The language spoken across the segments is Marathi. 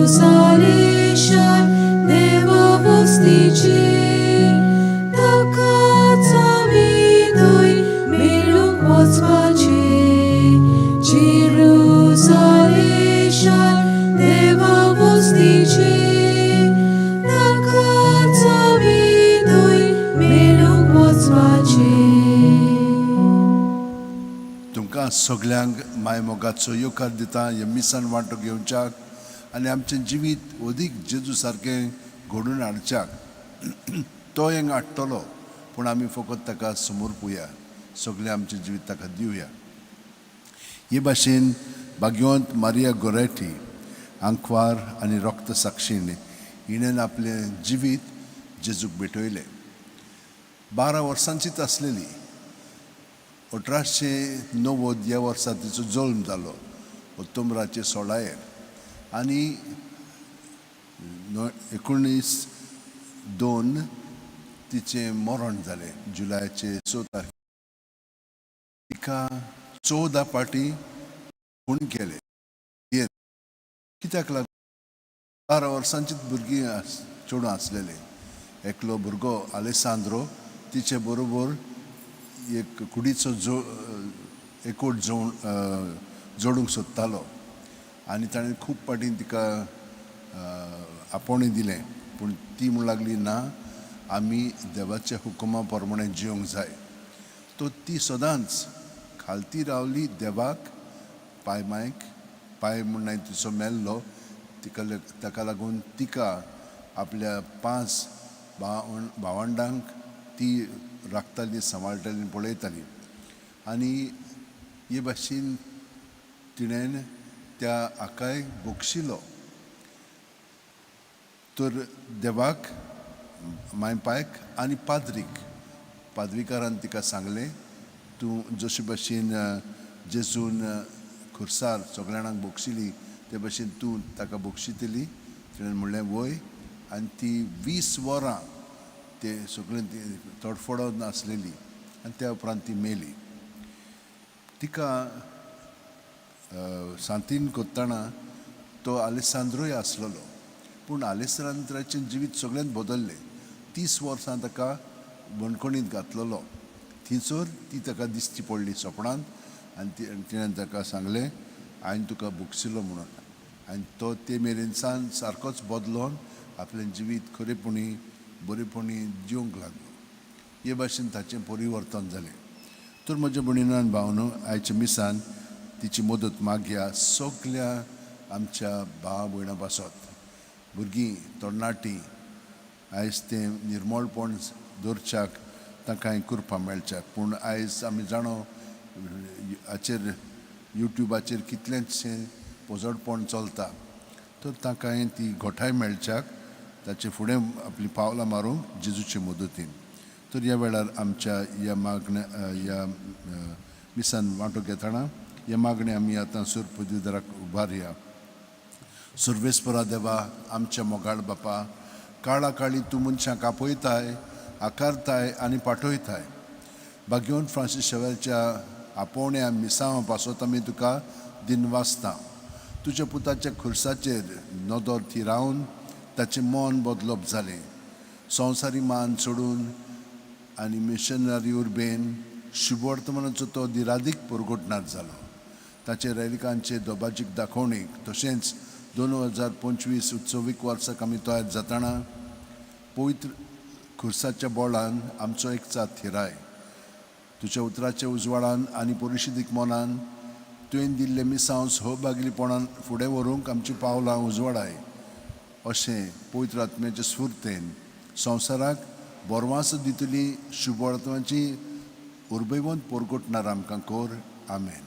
Jerusalem, देवा वस्तीचे ताकाच आमी थंय मेळूंक वचपाचे. जेरुसालेम, देवा वस्तीचे ताकाच आमी थंय मेळूंक वचपाचे. तुमकां सगल्यांक मायमोगाचो येवकार दिता हे मिसान वांटो घेवच्याक आनी आमचें जिवीत अदीक जेजू सारकें घडून हाडच्याक. तो हें हाडटलो पूण आमी फकत ताका समोर पळोवया, सगळें आमचें जिवीत ताका दिवया. हे भाशेन भाग्यवंत मारिया गोरेटी आंकवार आनी रक्त साक्षीण हिणेन आपलें जिवीत जेजूक भेटयलें. 12 वर्सांचीच आसलेली. 1890 ह्या वर्सा तिचो जल्म जालो ऑक्टोबराचे 16 आनी 1902 तिचें मरण जालें जुलयाचे 6 तारखेर. तिका 14 पाटी खून केले. कित्याक लागून 12 वर्सांचीच भुरगीं चेडूं आसलेलें. एकलो भुरगो आलेसांद्रो तिचे बरोबर एक कुडीचो एकवट जोडूंक सोदतालो आनी ताणें खूब पाटीं तिका आपोवणें दिलें पूण ती म्हणूंक लागली ना, आमी देवाच्या हुकुमा प्रमाणे जिवंक जाय. तो ती सदांच खालती रावली देवाक पांय म्हणून तिचो मेल्लो. ताका लागून तिका आपल्या 5 भावंडांक ती राखताली, सांबाळटाली, पळयताली. आनी हे भाशेन तिणेन त्या हाकाय बक्षिलो. तर देवाक, मायपायक आनी पाद्रीकारान तिका सांगलें, तूं जशे भाशेन जेजून खुर्सार सगळ्या जाणांक बक्षिली ते भाशेन तूं ताका बक्षितली. तिणेन म्हणलें वय. आनी ती 20 वरां ते सगळें तडफडून आसलेली आनी त्या उपरांत ती मेली. तिका सांतीन कोत्ताना तो आलेसांद्रोय आसलेलो पूण आलेसांद्राचें जिवीत सगळ्यांत बदल्लें. 30 वर्सां ताका बंदखणींत घातलेलो. थंयसर ती ताका दिश्टी पडली सपनांत आनी तिणेन ताका सांगलें हांवें तुका बक्षिलो म्हणून. आनी तो ते मेरेन सारकोच बदलोन आपलें जिवीत खरेपणी बरेपणी जिवंक लागलो. हे भाशेन ताचें परिवर्तन जालें. तर म्हज्या भयणीनो भावनो, आयच्या मिसान तिची मदत मागया सगल्या आमच्या भाव भयणां पासत. भुरगीं तरणाटीं आयज तें निर्मळपण दवरच्याक तांकां कृपा मेळच्याक. पूण आयज आमी जाणो हाचेर युट्यूबाचेर कितलेंशें पोजडपण चलता. तर तांकां ती घोटाय मेळच्याक ताचे फुडें आपलीं पावलां मारूंक जेजूचे मदतीन. तर ह्या वेळार आमच्या ह्या ह्या मिसान वांटो घेतना हे मागणे आमी आतां सूर पदवीधराक उबारया. सर्वेस्परा देवा, आमच्या मोगाळ बापा, काळा काळी तूं मनशांक आपयताय, आकारताय आनी पाठयताय. भाग्यवंत फ्रांसीस शेवेरच्या आपोवण्या मिसांवा पासत आमी तुका दिनवासता. तुज्या पुताच्या खुर्साचेर नदर थिरावन ताचें मन बदलप जालें. संवसारी मान सोडून आनी मिशनरी उर्बेन शुभवर्तमानाचो तो दिरादीक परगटणार जालो. ताचे रैलिकांचे दोबाजीक दाखोवणेक तशेंच 2025 उत्सवीक वर्साक आमी तयार जातना पवित्र खुर्साच्या बोळान आमचो एकचार थिराय. तुज्या उतराच्या उजवाडान आनी परिशदीक मनान तुवें दिल्ले मिसांव सहभागिलीपणान फुडें व्हरूंक आमचीं पावलां उजवाडाय. अशें पवित्र आत्म्याचे स्फुर्तेन संवसाराक बोरवास दितली शुभवर्तमानाची उर्बेवंत परगटणार आमकां कोर. आमेन.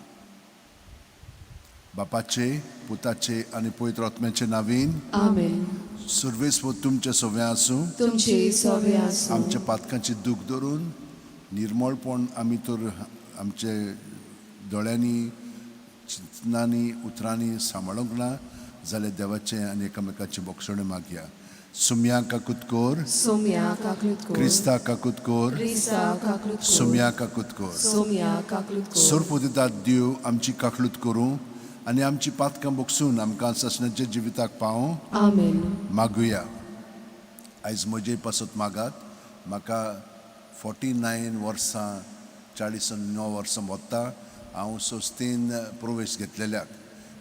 बापाचे, पुताचे आनी पवित्र आत्म्याचे नांवीन. आमेन. सर्वेस्व तुमचे सवे आसूं. तुमचे सवे आसूं. आमच्या पातकांची दूख धरून निर्मळपण आमी तर आमचे दोळ्यांनी, चिंतनांनी, उतरांनी सांबाळूंक ना जाल्यार देवाचें आनी एकामेकाची बोक्षणे मागया. सुम्या काकुतकोर, सोम्या काकलुतकोर, क्रिस्ता काकुतकोर, क्रिस्ता काकलुतकोर, सुम्या काकुतकोर. सोम्या काकलुतकोर. सोर पदितात देव आमची काकलूत करूं आनी आमची पातकां बोगसून आमकां ससण्याच्या जिविताक पावो आमेन. मागुया. आयज म्हजे पासत मागात. म्हाका 49 वर्सां 49 वर्सां वता हांव संस्थेन प्रवेश घेतलेल्याक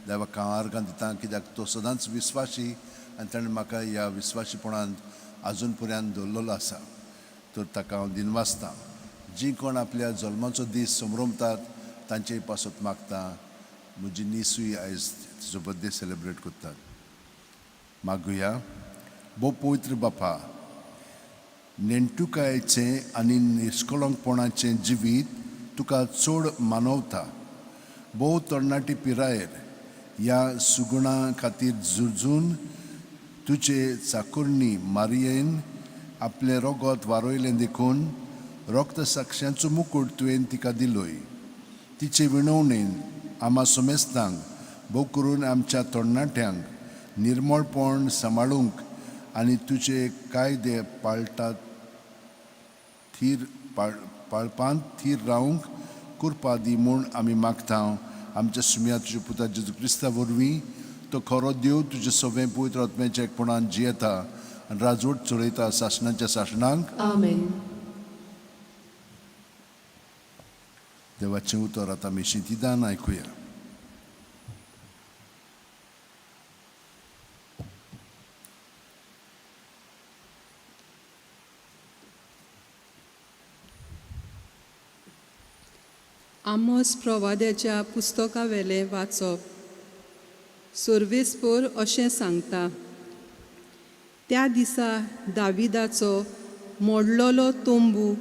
देवाक हांव आर्गां दितां, कित्याक तो सदांच विस्वाशी आनी ताणें म्हाका ह्या विस्वाशीपणान आजून पर्यंत दवरलेलो आसा. तर ताका हांव दिनवासतां. जी कोण आपल्या जल्माचो दीस संभ्रमतात तांचेय पासत मागता. म्हजी निसूय आयज तिचो बर्थडे सेलेब्रेट करतात. मागुया. भोव पवित्र बापा, नेणटुकायेचें आनी निश्कळंकपणाचें जिवीत तुका चड मानवता. भोव तरणाटी पिरायेर ह्या सुगुणां खातीर झुजून तुजे चाकुर्णी मारयेन आपलें रगत वारोयलें देखून रक्तसाक्षांचो मुकूट तुवें तिका दिलोय. तिचे विणवणेन आम्हा सोमेस्तांक भोव करून आमच्या तरणाट्यांक निर्मळपण सांबाळूंक आनी तुजे कायदे पाळपांत थीर रावंक कृपा दी म्हूण आमी मागता. आमच्या सुम्या तुज्या पुता जेजू क्रिस्ता वरवीं तो खरो देव तुजे सगळें पवित्र आत्म्याच्या एकपणान जियेता आनी राजवट चलयता शासनाच्या शासनांक. आमेन. देवाचें उतर आतां आमी शिंतिदान आयकुया. आमोस प्रवाद्याच्या पुस्तका वेलें वाचप. सर्वेस्पर अशें सांगता, त्या दिसा दाविदाचो मोडलोलो तोंबू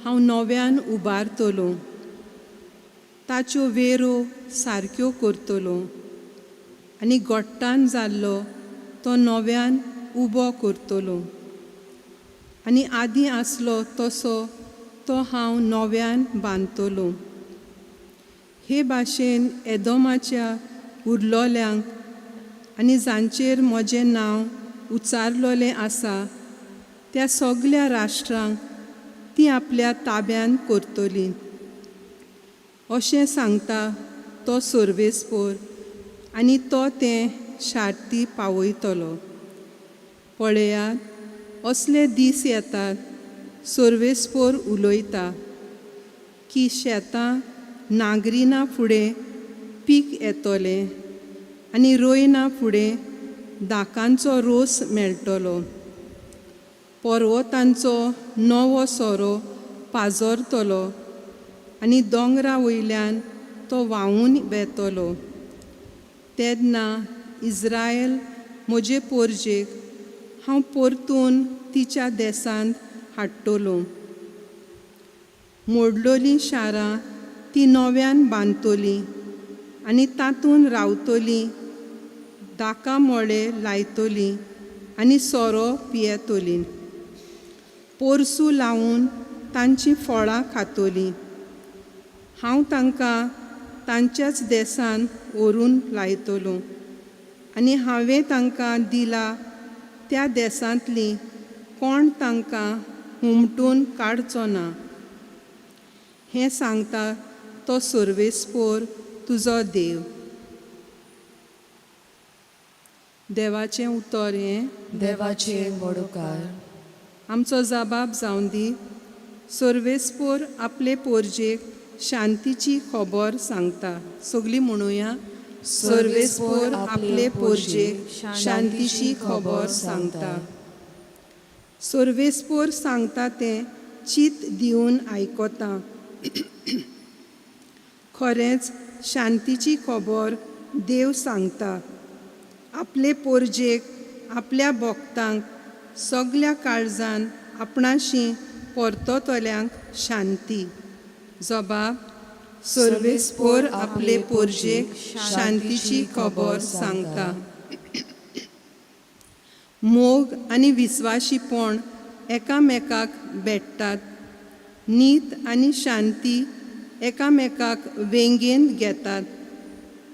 हांव नव्यान उबारतलों. ताच्यो वेरो सारक्यो करतलों आनी गोट्टान जाल्लो तो नव्यान उबो करतलों. आनी आदीं आसलो तसो तो हांव नव्यान बांदतलों. हे भाशेन एदोमाच्या उरलोल्यांक आनी जांचेर म्हजें नांव उचारलोलें आसा त्या सगल्या राष्ट्रांक ती आपल्या ताब्यान करतली. अशें सांगता तो सर्वेस्पर आनी तो तें शार्ती पावयतलो. पळयात, असले दीस येतात, सर्वेस्पर उलयता, की शेतां नांगरिना फुडें पीक येतोलें आनी रोयना फुडें दाकांचो रोस मेळटलो. पर्वतांचो नवो सोरो पाजरतलो आनी दोंगरा वयल्यान तो व्हांवून वेतलो. तेन्ना इस्रायल म्हजे पोरजेक हांव परतून तिच्या देसांत हाडटलों. मोडलोलीं शारां ती नव्यान बांदतली आनी तातूंत रावतली. दाकां मोळे लायतली आनी सोरो पियेतली. पोरसूं लावून तांचीं फळां खातलीं. हांव तांकां तांच्याच देसान व्हरून लायतलों आनी हांवें तांकां दिला त्या देसांतलीं कोण तांकां हुमटून काडचो ना. हें सांगता तो सर्वेस्पर तुजो देव. देवाचें उतर हें. देवाचे मोडकार. आमचो जबाब जावन दी. सर्वेस्पर आपले पोरजेक शांतीची खबर सांगता. सगलीं म्हणुया. सर्वेस्पर आपले पोरजेक शांतीची खबर सांगता. सर्वेस्पर सांगता तें चित दिवन आयकोता. खरेंच शांतीची खबर देव सांगता. आपले पोरजेक आपल्या भोगतांक सगल्या काळजान आपणाशी परततल्यांक शांती. जबाब. सर्वेस्पर आपले पोरजेक शांतीची खबर सांगता. मोग आनी विस्वाशीपण एकामेकाक भेटतात. नीत आनी शांती एकामेकाक वेंगेन घेतात.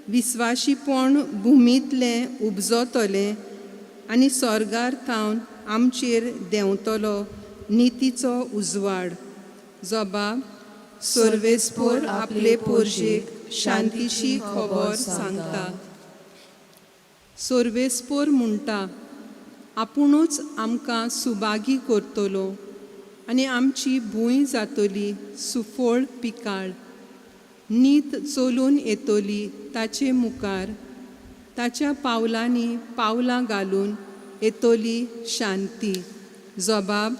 विस्वाशीपण भुमींतलें उपजतलें आनी स्वर्गार थावन आमचेर देंवतलो नितीचो उजवाड. जबाब. सर्वेस्पर आपले पोरजेक शांतीची खबर सांगता. सोर्वेस्पोर म्हणटा, आपुणूच आमकां सुभागी करतलो आनी आमची भूंय जातली सुफोळ पिकाळ. नीत चलून येतली ताचे मुखार, ताच्या पावलांनी पावलां घालून येतली शांती. जबाब,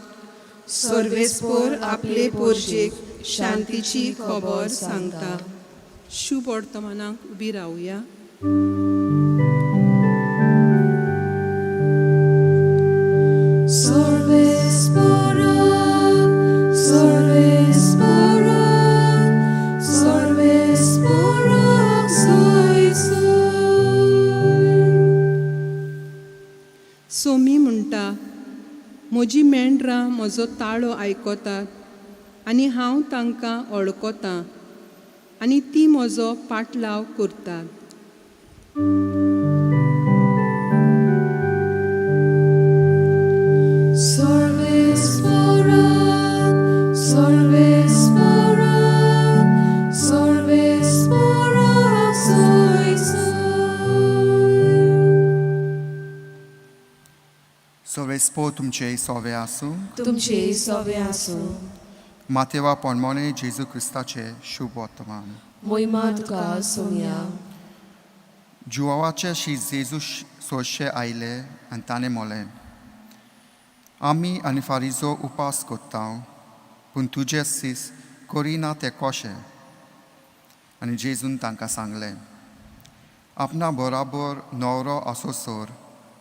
सर्वेस्पोर आपले पोरजेक शांतीची खबर सांगता. शुभ वर्तमानाक उबी रावया. सोमी म्हणटा, म्हजी मेंढरां म्हजो ताळो आयकतात आनी हांव तांकां वळखतां आनी ती म्हजो पाटलाव करतात. Sorvespo तुमचे सोवे आसूं. तुमचे सोवे आसूं. मातेवा पोरमोणे जेजू क्रिस्ताचे शुभ वर्तमान. मोहिमा तुका सोम्या. जुवावाचे शी जेजू सोशे आयले आनी ताणें मोलें, आमी आनी फारिजो उपास कोत्ता, पूण तुजे सीस करिना ते कशें. आनी जेजून तांकां सांगलें, आपणा बराबर न्हवरो आसोसोर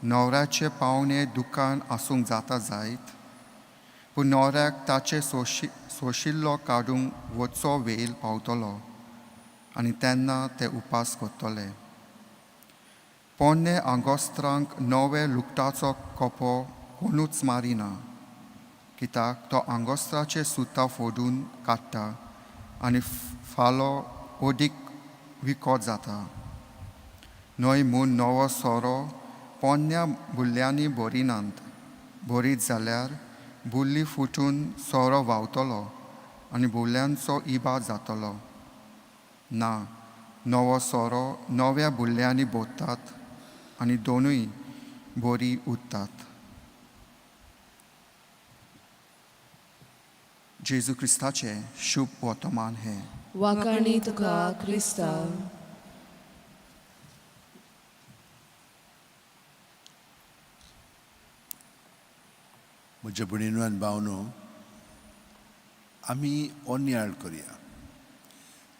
न्हवऱ्याचे पावणे दुकान आसूंक जाता जायत, पूण न्हवऱ्याक ताचे सोशिल्लो काडूंक वचचो वेळ पावतलो आनी तेन्ना ते उपास कोत्तले. पोन्ने आगोस्त्रांक नवे लुगटाचो कोपो कोणूच मारिना, कित्याक तो आगोस्त्राचे सुतां फोडून काडटा आनी फालो ओडीक विकोत जाता. न्हय म्हूण नवो सोरो पोन्न्या बुल्ल्यांनी बोरिनांत. बोरीत जाल्यार बुल्ली फुटून सोरो व्हांवतलो आनी बुल्ल्यांचो इबाड जातलो. ना, नवो सोरो नव्या बुल्ल्यांनी बोत्तात आनी दोनूय बोरी उरतात. जेजू क्रिस्ताचे शुभ वर्तमान हे. वाकाणी तुका क्रिस्ता. म्हज्या भयणीनो आनी भावनो, आमी ओन्याळ करया.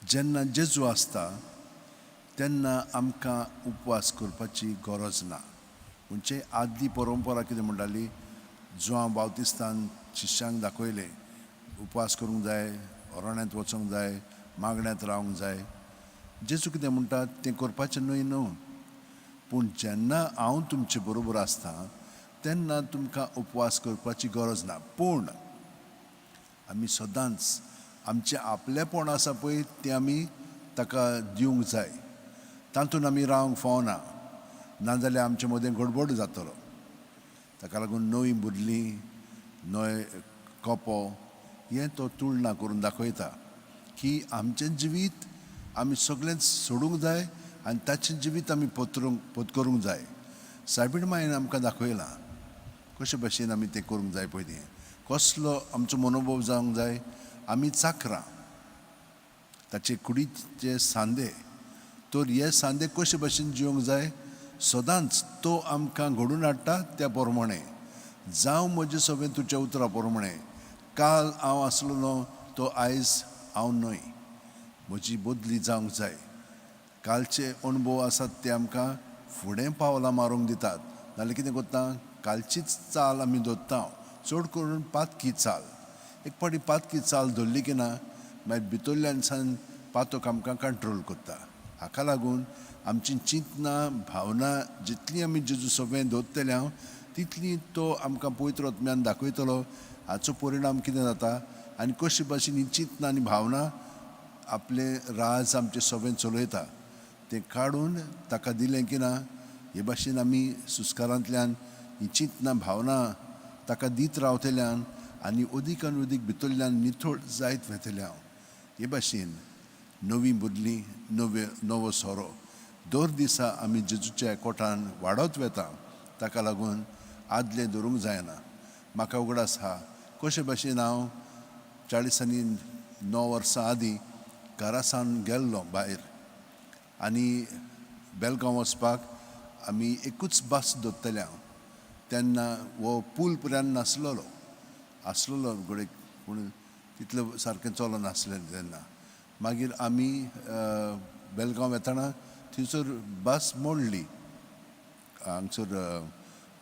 जेन्ना जेजू आसता तेन्ना आमकां उपवास करपाची गरज ना. म्हणजे आदली परंपरा कितें म्हणटाली, जुआंव बावतिस्तान शिश्यांक दाखयलें, उपवास करूंक जाय, अरोण्यांत वचूंक जाय, मागण्यांत रावंक जाय. जेजू कितें म्हणटा तें करपाचें न्हय न्हू, पूण जेन्ना हांव तुमचे बरोबर आसता तेन्ना तुमकां उपवास करपाची गरज ना. पूण आमी सदांच आमचें आपलेपण आसा पळय तें आमी ताका दिवंक जाय. तातूंत आमी रावंक फावना, नाजाल्यार आमचे मदें गडबड जातलो. ताका लागून नवी बुदली, नवे कोपो हें तो तुळना करून दाखयता की आमचें जिवीत आमी सगळेंच सोडूंक जाय आनी ताचें जिवीत आमी पत्करूंक जाय. सायबीण मायेन आमकां दाखयलां कशे भाशेन आमी तें करूंक जाय पळय तें. कसलो आमचो मनोभव जावंक जाय. आमी चाकरां, ताचे कुडीचे सांदे, तर हे सांदे कशे भाशेन जिवंक जाय सदांच तो आमकां घडोवन हाडटा त्या प्रमाणे. जावं म्हजे सगळें तुज्या उतरा प्रमाणे, काल हांव आसलो तो आयज हांव न्हय. म्हजी बदली जावंक जाय. कालचे अणभव आसात ते आमकां फुडें पावलां मारूंक दितात. नाल्यार कितें करता, कालचीच चाल आमी धरता, चड करून पातकी चाल. एक पाटी पातकी चाल धरली की ना, मागीर भितरल्यान सान पातोक आमकां कंट्रोल करता. हाका लागून आमची चिंतना भावना जितली आमी जेजू सगळें धरतले तितली तो आमकां पवित्र आत्म्यान दाखयतलो. हाचो परिणाम कितें जाता आनी कशे भाशेन ही चिंतना आनी भावना आपले राज आमचे सगळें चलयता तें काडून ताका दिलें की ना, हे भाशेन आमी सुस्कारांतल्यान ही चिंतना भावना ताका दीत रावतल्यान आनी अदीक आनी अदीक भितरल्यान नितळ जायत वेतले. हे भाशेन नवी बुदली नवो सोरो दर दिसा आमी जेजूच्या एकवटान वाडत वेता ताका लागून आदलें धरूंक जायना. म्हाका उगडास आहा कशे भाशेन हांव 49 वर्सां आदीं घरा सावन गेल्लो भायर आनी बेलगांव वचपाक आमी एकूच बस धरतले हांव. तेन्ना हो पूल पर्यंत आसलोलो घडये पूण तितलें सारकें चलो नासलें तेन्ना. मागीर आमी बेलगांव येताना थंयसर बस मोडली हांगसर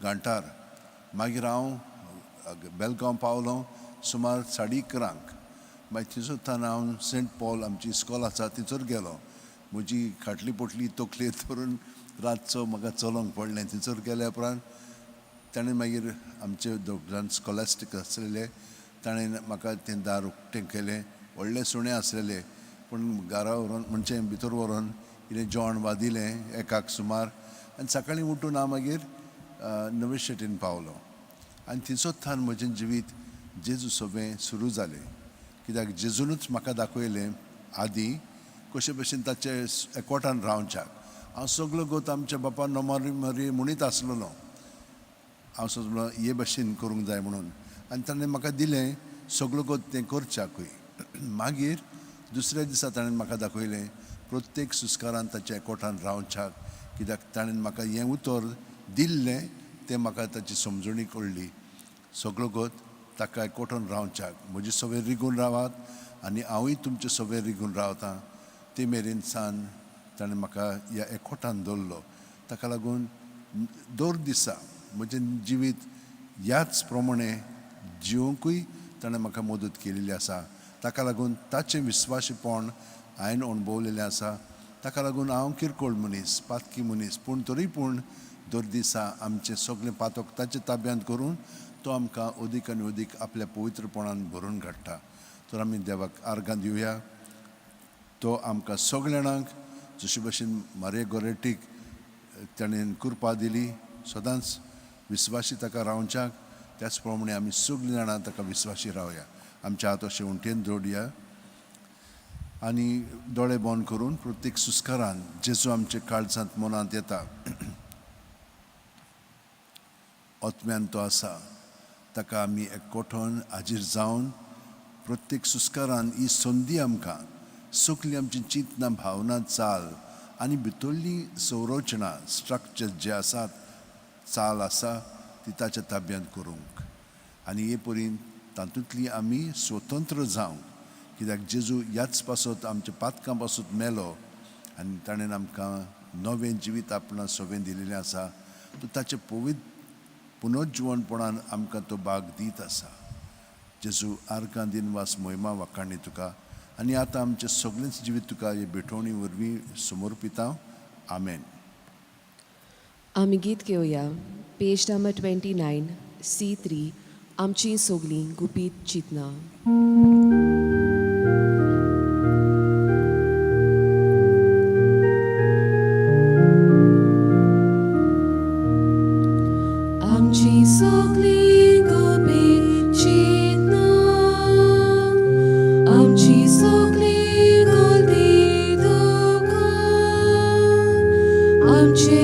घांटार. मागीर हांव बेलगांव पावलो सुमार 11:30. मागीर थंयसर हांव सेंट पॉल आमची इस्कॉल आसा थंयसर गेलो. म्हजी खाटली पोटली तकली धरून रातचो म्हाका चलोंक पडलें. थंयसर गेल्या उपरांत ताणें मागीर आमचे दोगां स्कॉलास्टीक आसलेले ताणें म्हाका तें दार उक्तें केलें. व्हडले सुणें आसलेले पूण घरा व्हरोन म्हणजे भितर व्हरोन इल्लें जेवण वादिलें 1 सुमार आनी सकाळीं उठून हांव मागीर नवे शेटीन पावलो. आनी थंयसर म्हजें जिवीत जेजू सोबें सुरू जालें. कित्याक जेजूनच म्हाका दाखयलें आदीं कशे भशेन ताचे एकवटान रावच्याक. हांव सगळो गोत आमच्या बापा नोमारी मरी म्हणीत आसलोलो. हांव सोदलो हे भशेन करूंक जाय म्हणून आनी ताणें म्हाका दिलें सगळो गोत तें करच्याकूय. मागीर दुसऱ्या दिसा ताणें म्हाका दाखयलें प्रत्येक सुस्कारान ताच्या एकवटान रावच्याक. कित्याक ताणें म्हाका हें उतर दिल्लें तें म्हाका ताची समजणी कळ्ळी. सगळो गोत ताका एकवटान रावच्याक म्हजी सवय रिगून रावात आनी हांवूय तुमचे सवय रिगून रावतां ते मेरेन सान ताणें म्हाका ह्या एकवटान दवरलो. ताका लागून दर दिसा म्हजें जिवीत ह्याच प्रमाणे जिवंकूय ताणें म्हाका मदत केलेली आसा. ताका लागून ताचें विस्वाशीपण हांवें अणभवलेलें आसा. ताका लागून हांव किरकोळ मनीस पातकी मनीस पूण तरी पूण दर दिसा आमचें सगळें पातक ताचे ताब्यांत करून तो आमकां अदीक आनी अदीक आपल्या पवित्रपणान भरून काडटा. तर आमी देवाक आर्गां दिवया. तो आमकां सगळ्या जाणांक जशे भशेन मारिया गोरेटीक ताणें कृपा दिली सदांच विस्वासी ताका रावच्याक त्याच प्रमाणे आमी सगळीं जाणां ताका विस्वासी रावया. आमच्या हात अशें उंटेन दवरया आनी दोळे बंद करून प्रत्येक सुस्कारान जेजू आमच्या काळजांत मनांत येता. आत्म्यान तो आसा ताका आमी एकवटून हाजीर जावन प्रत्येक सुस्कारान ही संदी आमकां सगळीं आमची चिंतना भावना चाल आनी भितरली संरचना स्ट्रक्चर जे आसात चाल आसा ती ताच्या ताब्यांत करूंक आनी हे परीन तातूंतली आमी स्वतंत्र जावंक. कित्याक जेजू ह्याच पासत आमच्या पातकां पासून मेलो आनी ताणें आमकां नवें जिवीत आपणा सोबें दिलेलें आसा. तो ताचे पवित्र पुनर्जीवनपणान आमकां तो भाग दीत आसा. जेजू आर्गां दिनवास महिमा वाखाणी तुका आनी आतां आमचें सगळेंच जिवीत तुका हे भेटवणी वरवीं समर्पिता. आमेन. आमी गीत घेवया पेज नंबर 29 C3 आमची सोगलीं गुपीत चिंतना. आमची सोगलीं गुपीत चिंतना आमची सोगलीं गोदी तुका आमचे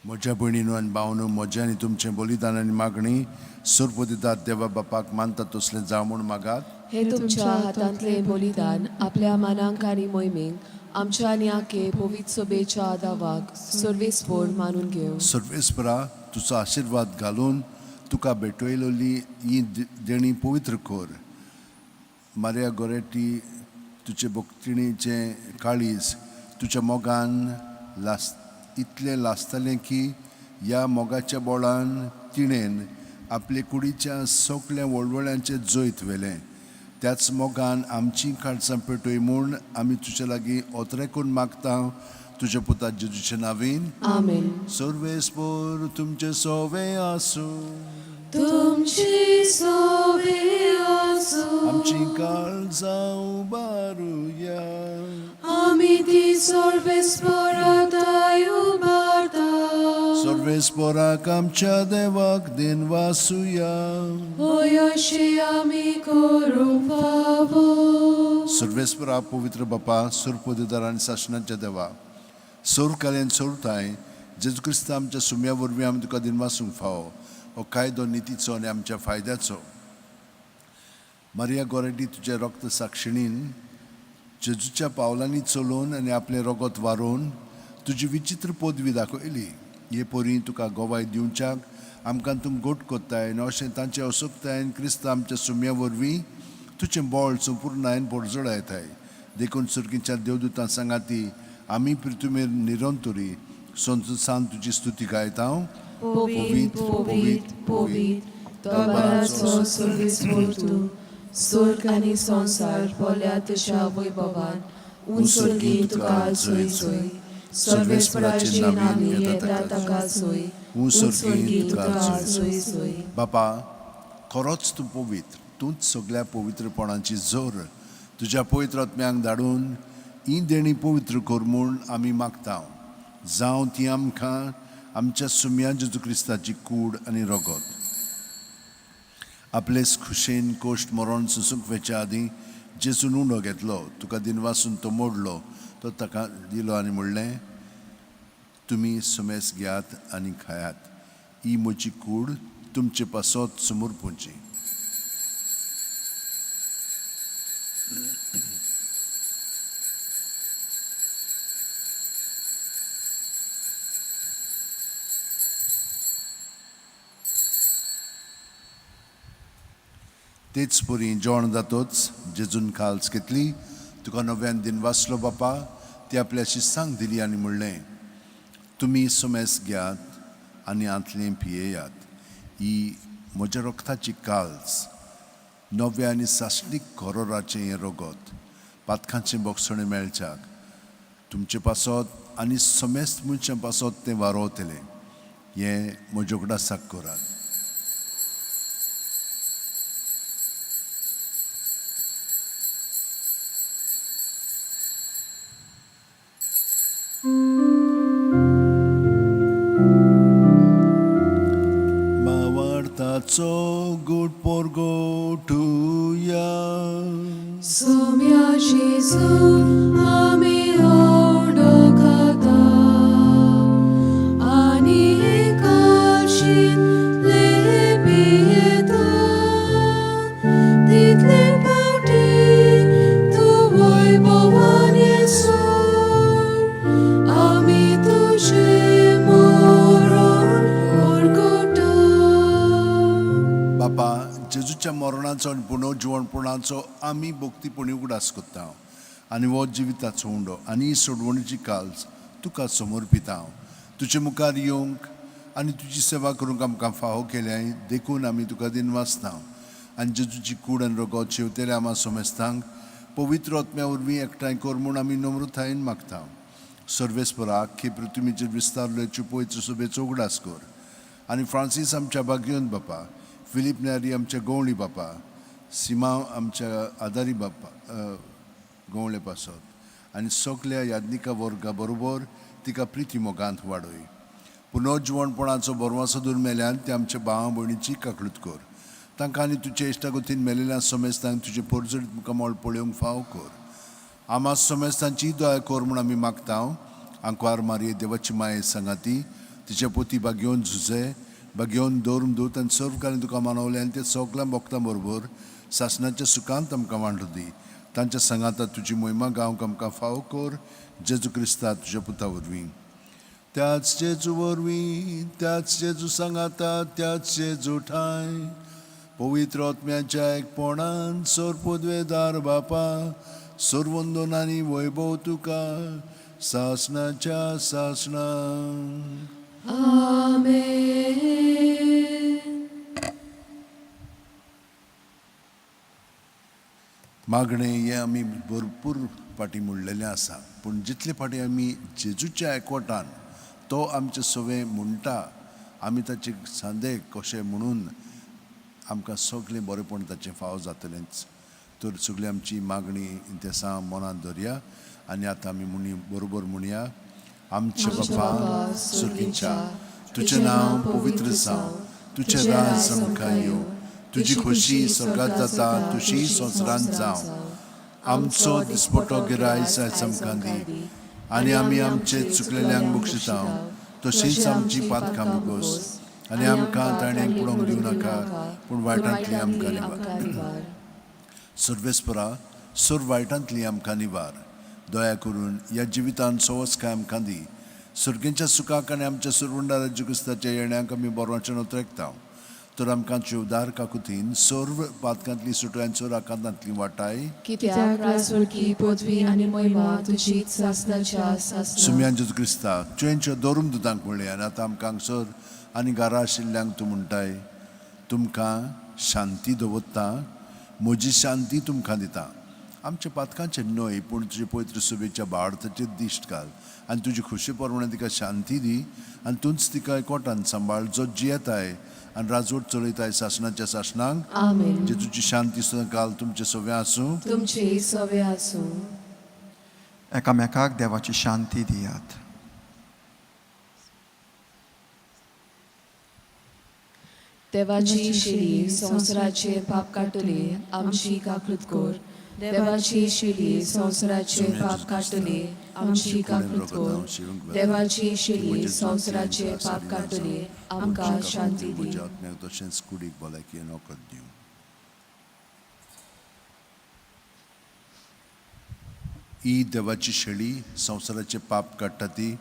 म्हज्या भयणीनो आनी भावनो म्हजें आनी तुमचें बलिदान आनी मागणी सर्व दितात देवा बापाक मानता तसलें जावं म्हूण मागात. हे तुमच्या हातांतले बलिदान आपल्या मनांक आनी मोहिमेक आमच्या आनी आखे पवित्र सोबेच्या आदावाक सर्वेस्पर मानून घेव. सर्वेस्परा तुजो आशिर्वाद घालून तुका भेटयलेली ही देणी पवित्र कर. मारिया गोरेटी तुजे भक्तिणीचें काळीज तुज्या मोगान इतलें लासतलें की ह्या मोगाच्या बोळान तिणेन आपले कुडीच्या सगळ्या वळवळ्यांचे जैत वेलें. त्याच मोगान आमची काळजां पेटोय म्हूण आमी तुजे लागीं ओतरे करून मागता तुज्या पुता जेजूच्या नांवेन. आमेन. सर्वेस्पोर तुमचे सोवे आसूं. तुमची सोबे आसूं. आमची काळजां उबारुया. आमी ती सर्वेस्पराताय उबारता. सर्वेस्पोराक आमच्या देवाक दिन वासुया. होय अशें आमी करूंक फावो. सर्वेस्परा पवित्र बापा सुरपोदेदार आनी शासनाच्या देवा सोर काल्यान सोरताय जेजू क्रिस्त आमच्या सुम्या वरवीं आमी तुका दिन वासूंक फावो हो कायदो नितीचो आनी आमच्या फायद्याचो. मारिया गोरेटी तुज्या रक्त साक्षिणीन जेजूच्या पावलांनी चलोवन आनी आपलें रगत वारोवन तुजी विचित्र पदवी दाखयली. हे पोरी तुका गोवाय दिवच्याक आमकां तूं गोट कोत्ताय आनी अशें तांचे असोकतायन क्रिस्त आमच्या सुम्या वरवीं तुजें बोळ संपूर्णायन पडजोडायताय. देखून सुर्गीच्या देवदूतां सांगाती आमी पृथ्वीर निरंतरी संतसान तुजी स्तुती गायता. पोवीत पोवीत पोवीत तो बराचो सर्वेस्पोर तूं. स्वर्ग आनी संसार पोल्या तशा वैभवान उंचुर्गी तुका सोय सोय. सर्वेस्पराची नामी येता ताका सोय. उंचुर्गी तुका सोय सोय. बापा खरोच तूं पवित्र. तूंच सगळ्या पवित्रपणाची जोर तुज्या पवित्र आत्म्यांक धाडून ही देणी पवित्र कर म्हूण आमी मागता. जावं ती आमकां आमच्या सुम्या जेजू क्रिस्ताची कूड आनी रगत आपलेच खुशेन कोश्ट मरण सुसूंक वेच्या आदीं जेजून उंडो घेतलो तुका दिन वासून तो मोडलो तो ताका दिलो आनी म्हणलें तुमी सुमेस घेयात आनी खायात. ही म्हजी कूड तुमचे पासत समोर पोंची. तेच परी जेवण जातोच जेजून काल्स घेतली तुका नव्यान दिन वाचलो बापा ती आपल्या शिस्सांक दिली आनी म्हणलें तुमी सुमेस घेयात आनी आंतलें पियेयात. ही म्हज्या रक्ताची काल्स नव्या आनी सासणीक करोराचें हें रगत पातकांचें बोगसणें मेळच्याक तुमचे पासत आनी समेस्त मनशां पासत तें वारोवतलें. हें म्हज्या उगडासाक करात. Mawartaco good porgotuya. Somia Jesu ami odokata. Ani kalshin lepieta. Title pauti tu voi bovan Jesur. Ami tuje moron orgota. बापा जेजूच्या मरणाचो आनी पुनर्जीवणपणाचो आमी भोक्तीपणी उगडास कोत्ता आनी हो जिविताचो उंडो आनी ही सोडवणीची काल्स तुका समर्पिता. तुजे मुखार येवंक आनी तुजी सेवा करूंक आमकां फावो केल्याय देखून आमी तुका दिन वाचता आनी जेजूची कूड आनी रगत शेवतेले आमा सोमेस्तांक पवित्र आत्म्या वरवीं एकठांय कर म्हूण आमी नम्रतायेन मागता. सर्वेस्परा आख्खे पृथ्वीचेर विस्तारलेच्यो पवित्र सभेचो उगडास कर आनी फ्रांसीस आमच्या भाग्योन बापा फिलीप नॅरी आमच्या गवळी बापा सिमा आमच्या आदारी बापा गवळे पासत आनी सगळ्या याज्ञिका वर्गा बरोबर तिका प्रिती मोगांत वाडय. पुनर्जीवणपणाचो बरवासो दूर मेल्यान ते आमच्या भावा भयणीची काकळूत कर. तांकां आनी तुजे इश्टागतीन मेलेल्या समेस्तांक तुजे परजडीत मुखामळ पळोवंक फाव कर. आमा समेस्तांची दया कर म्हूण आमी मागता. आंकवार मारये देवाची माये सांगाती तिचे पोती भाग्योन झुजे भाग्योन दौरून दूत आनी सर्वकारांनी तुका मानवले आनी ते सगळ्या भक्तां बरोबर सासणाच्या सुखांत आमकां वांटो दी. तांच्या सांगाता तुजी मोहिमा गावंक आमकां फाव कर जेजू क्रिस्ता तुज्या पुता वरवीं. त्याच जेजू वरवीं त्याच जेजू सांगाता त्याच जेजू ठाय पवित्र आत्म्याच्या एकपणान सोर पदवेदार बापा सर्वंदोन आनी वैभव तुका सासणाच्या सासणां. Amen. मागणें हें आमी भरपूर फाटी म्हणलेलें आसा, पूण जितले फाटी आमी जेजूच्या एकवटान तो आमचे सगळे म्हणटा, आमी ताचे सांदे कशें म्हणून आमकां सगळें बरेंपण ताचें फाव जातलेंच. तर सगळी आमची मागणी इंतेसां मनांत धरया आनी आतां आमी बरोबर म्हणया. आमचे बापा सुर्गीच्या, तुजें नांव पवित्र जावं, तुजें राज आमकां येवं, तुजी खोशी स्वर्गांत जाता तशी संवसारांत जावं. आमचो दिसपटो गिराय आयज आमकां दी, आनी आमी आमचे चुकलेल्यांक बक्षितांव, तशींच आमची पातकां बोगोस, आनी आमकां ताणें पडोवंक दिवं नाका, पूण वायटांतली आमकां निवार. सर्वेस्परा, सोर वायटांतली आमकां निवार. दया करून ह्या जिवितांत सवस्काय आमकां दी. सुर्गेच्या सुखाक आनी आमच्या सुरवंडा राज्य क्रिस्ताच्या येण्याक आमी बरोवचें उतरेकता. तर आमकां जीवदार काकुतीन सर्व पातकांतली सुटयांचो राखांतांतली वाटाय. कित्याक राजवटी पदवी आनी महिमा तुजीच सासनाच्या सासना. सुम्यान जेजू क्रिस्ता तुवेंच्या दोरूम दुदांक म्हणलें आनी आतां आमकां हांगसर आनी घरा आशिल्ल्यांक तूं म्हणटाय, तुमकां शांती दवरता, म्हजी शांती तुमकां दिता. आमच्या पातकांचे न्हय, पूण तुजे पवित्र सुबेच्या बाळताचेर दिश्ट घाल आनी तुजी खुशी प्रमाणे तिका शांती दी, आनी तूंच तिका एकवटान सांबाळ जो जियेताय आनी राजवट चलयताय सासणाच्या सासणांक. आमेन. जेजूची शांती सुद्दां काल तुमचे सगळें आसूं. तुमचे सवे आसूं. एकामेकाक देवाची शांती दियात. देवाची शिडी संवसाराचे पाप काटले आमची काकूत कोर. देवाची शिडी संवसाराचे पाप काटले आमची काकूत कोर. देवाची शिडी संवसाराचे पाप काटले आमकां शांती दी. म्हज्या आत्म्याक तशेंच कुडीक भलायकी नोकत दिवं. ही देवाची शेळी संवसाराचे पाप काडटा ती.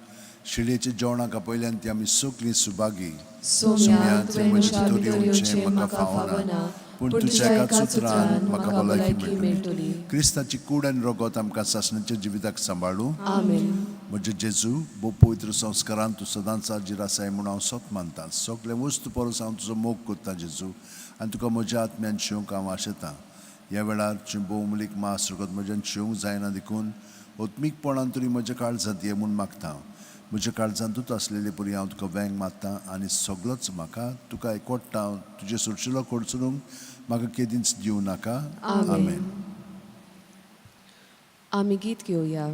शेळयेच्या जेवणाक पयल्यान ती आमी सगळीं सुभागी. सोम्या तुवें म्हज्या भितर येवचें म्हाका फावना, पूण तुज्या एकाच उतरान म्हाका भलायकी मेळटली. क्रिस्ताची कूड आनी रगत आमकां सासणाच्या जिविताक सांबाळूं. आमेन. म्हजे जेजू, भोव पवित्र संस्कारांत तूं सदांच हाजीर आसाय म्हूण हांव सोत मानतां. सगळे वस्तू परस हांव तुजो मोग करतां जेजू, आनी तुका म्हज्या आत्म्यान शिवंक हांव आशेतां. ह्या वेळार भोवमलीक मास रगत म्हज्यान शिवंक जायना देखून ओत्मीकपणान तरी म्हज्या काळजांत ये म्हूण मागतां. म्हज्या काळजांतूच आसलेले परी हांव तुका वेंग मारतां आनी सगळोच म्हाका तुका एकवटां तुजे सुरशिलो खडचणूंक म्हाका केदींच दिवं नाका. आमेन. आमी गीत घेवया.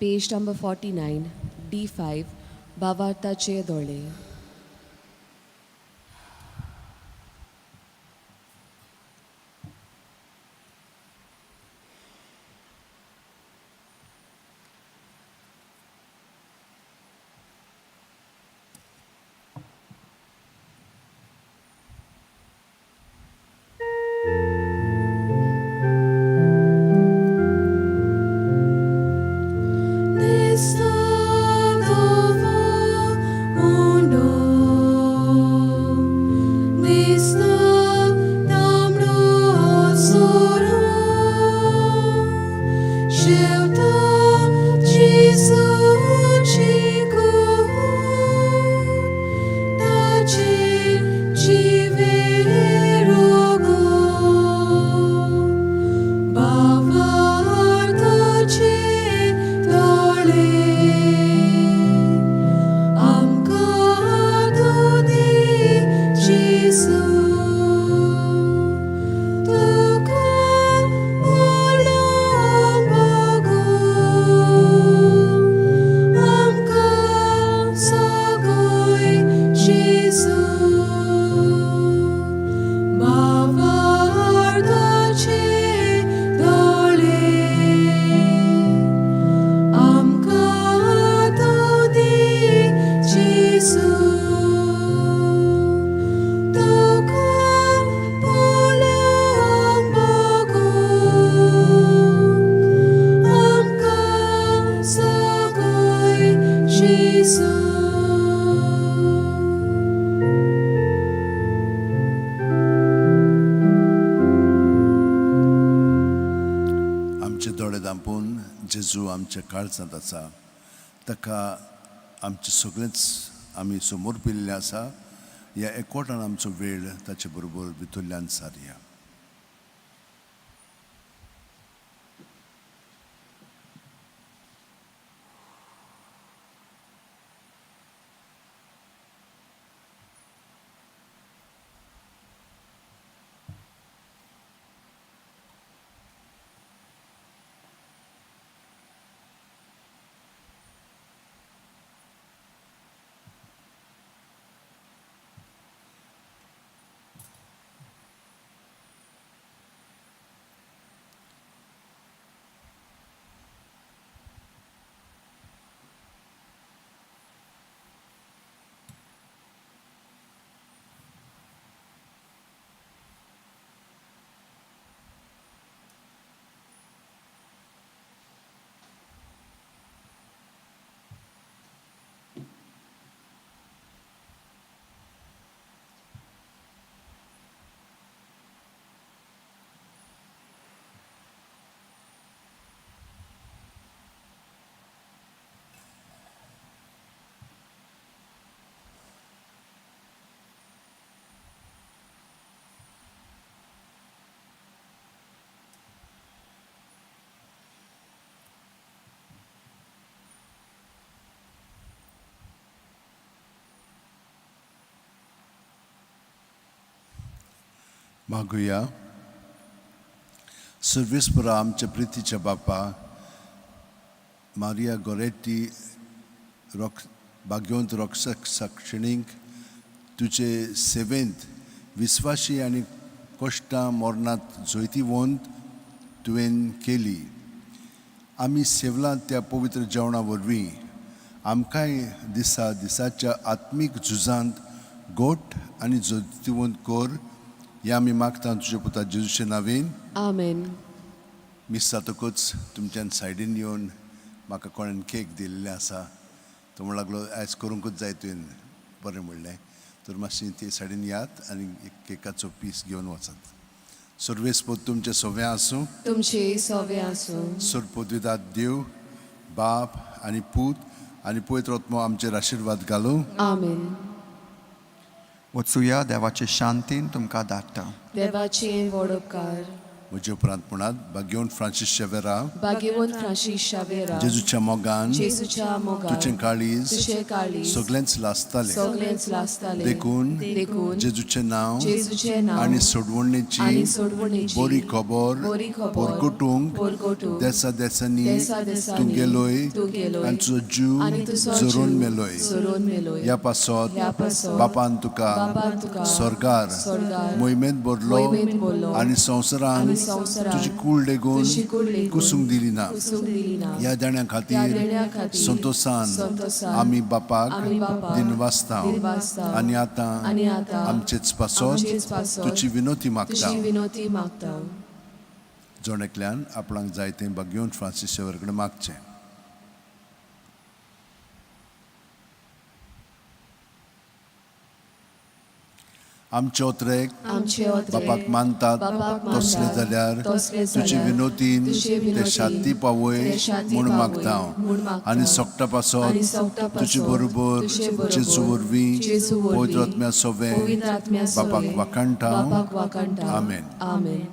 पेज नंबर 49 D5 भावार्थाचे दोळे. जेजू आमच्या काळजांत आसा, ताका आमचे सगळेंच आमी समोर पिल्ले आसा. ह्या एकवटान आमचो वेळ ताचे बरोबर भितरल्यान सारया. मागुया. सर्वेस्परा आमच्या प्रितीच्या बापा, मारिया गोरेटी भाग्यवंत रक्षक साक्षिणीक तुजे सेवेंत विस्वाशी आनी कश्टां मरणांत जैती वोंत तुवें केली. आमी सेवलां त्या पवित्र जेवणा वरवीं आमकांय दिसाच्या आत्मीक झुजांत गोठ आनी जैतिवंत कोर. हें आमी मागता तुज्या पुता जेजूच्या नांवेन. आमेन. मिस जातकूच तुमच्यान सायडीन येवन म्हाका कोणेन केक दिल्लें आसा. तो म्हणूं लागलो आयज करूंकूच जाय तुवें, बरें म्हणलें. तर मातशी ते सायडीन यात आनी एक केकाचो पीस घेवन वचात. सर्वेस्पोत तुमचे सोवे आसूं. तुमचे सवे आसूं. सर्वपदविदात देव बाप आनी पूत आनी पवित्र आत्मो आमचेर आशिर्वाद घालूं. आमेन. वचुया देवाचे शांतीन तुमकां धाडटा. देवाचे व्हड उपकार. म्हजे उपरांत म्हणात. भाग्यवंत फ्रांसीस शेवेरा, भाग्यवंत फ्रांसीस शावेरा, जेजूच्या मोगान जेजूच्या मोगान तुजें काळीज तुझे काळीज सगळ्यांच लासतालें. सगळेंच लासताले. देखून देखून जेजूचें नांव जेजूचे नांव आनी सोडवणेची आनी सोडवणेची बरी खबर बरी खबर परगटूंक परगटूंक देसा देसांनी देसा-देसांनी तूं गेलोय तूं गेलोय आनी तुजो जीव आनी तुजो जरोन जीव मेलोय. जरोन मेलोय. ह्या पासत ह्या पासत बापान तुका स्वर्गार मोहिमेंत भरलो मोहिमेंत भरलो आनी संवसारान आनी संवसारान तुजी कूळ लेगून तुजी कूड लेगून कुसूंक दिली ना. कुसूंक दिली ना. ह्या देण्या ह्या खातीर देण्या खातीर संतोषान संतोषान आमी बापाक आमी बापाक दिनवासतांव दिनवासतांव आनी आनी आतां आतां आमचेच पासत आमचेच पासत तुजी विनोती मागता. तुझी विनोती मागता. जोणेकल्यान आपणाक जाय तें भाग्यवंत फ्रांसीस शेवेरा कडेन मागचें. आमचे ओत्रेक आमचे ओत्रेक बापाक मानतात बापाक तसले मानतात, जाल्यार तसले तुजी जाल्यार विनोतीन तुजी ते विनोतीन शांती पावय ते शांती म्हूण पावय मागता म्हूण मागता. आनी सोगटा आनी पासत सोगटा तुजे पासत बरोबर तुजे बरोबर जेजू वरवीं जेजू वरवीं पवित्र आत्म्या सोवे पवित्र आत्म्या सोवे बापाक वाखाणटा. बापाक वाखाणटा. आमेन. आमेन.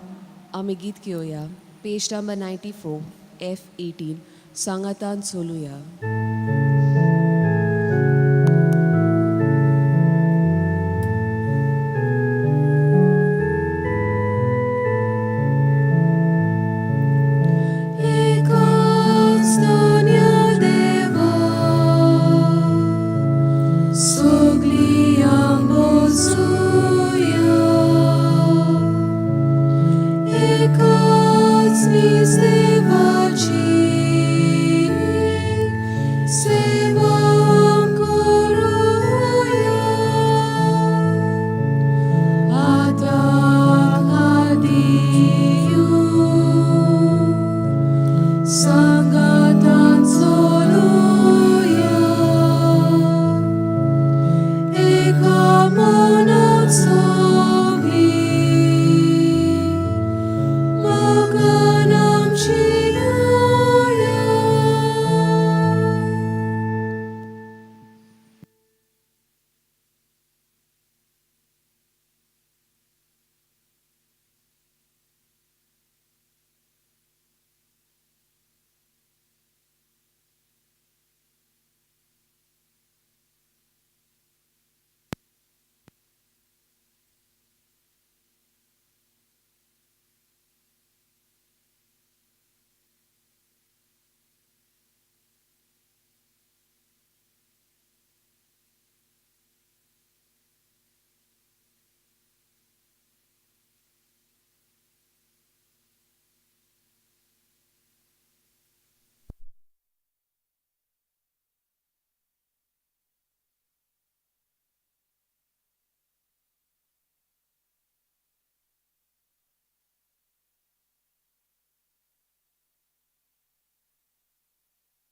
आमी गीत घेवया. पेज नंबर 94 F18 सांगातान चलुया.